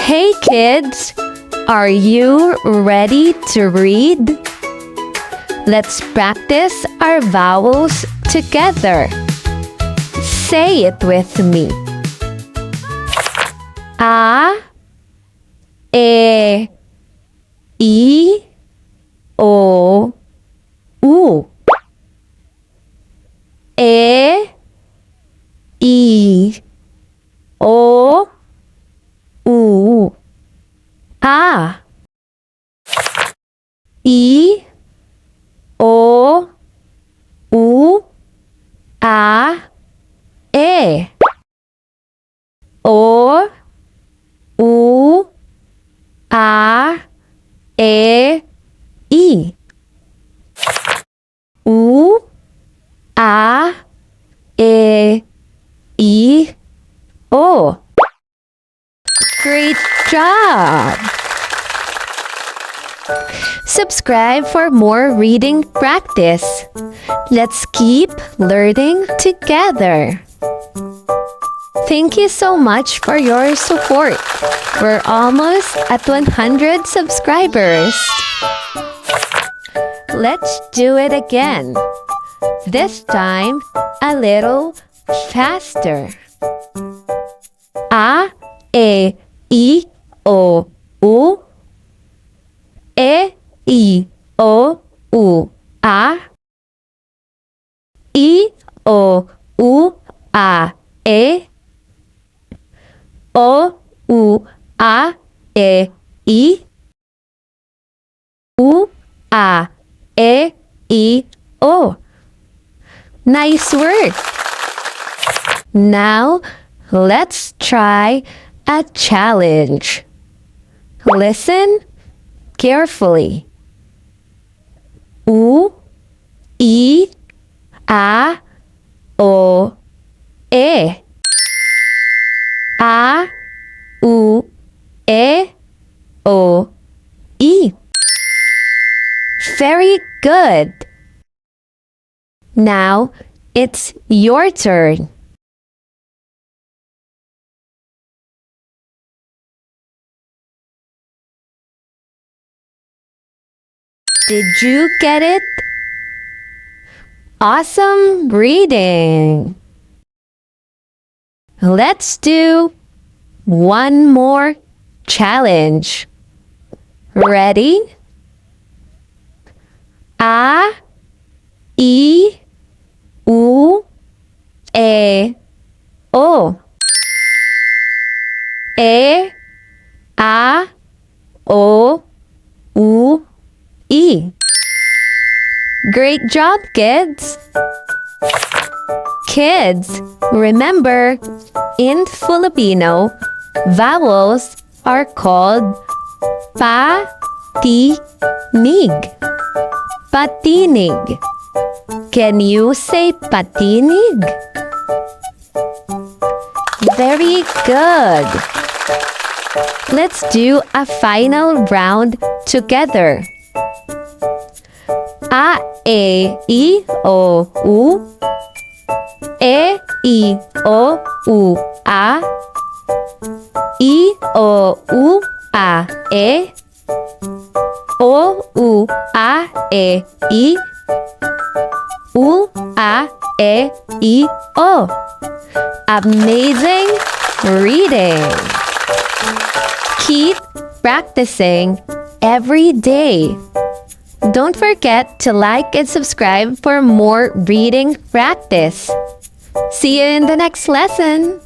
Hey kids, are you ready to read? Let's practice our vowels together. Say it with me. A, E, I, O, U. E, I, O, U. A, I, O, U, A, E. O, U, A, E, I. U, A, E, I, O. Great job! Subscribe for more reading practice. Let's keep learning together. Thank you so much for your support. We're almost at 100 subscribers. Let's do it again. This time, a little faster. A, E, I, O, U. E, I, O, U, A. I, O, U, A, E. O, U, A, E, I. U, A, E, I, O. Nice work! Now, let's try a challenge. Listen carefully. U, I, A, O, E. A, U, E, O, I. Very good. Now, it's your turn. Did you get it? Awesome reading! Let's do one more challenge. Ready? A, I, U, E, O. E, A, O, U, I. Great job, kids! Kids, remember, in Filipino, vowels are called pa-ti-nig. Patinig. Can you say patinig? Very good. Let's do a final round together. A, E, I, O, U. E, I, O, U, A. I, O, U, A, E. O, U, A, E, I. U, A, E, I, O. Amazing reading! Keep practicing every day. Don't forget to like and subscribe for more reading practice. See you in the next lesson.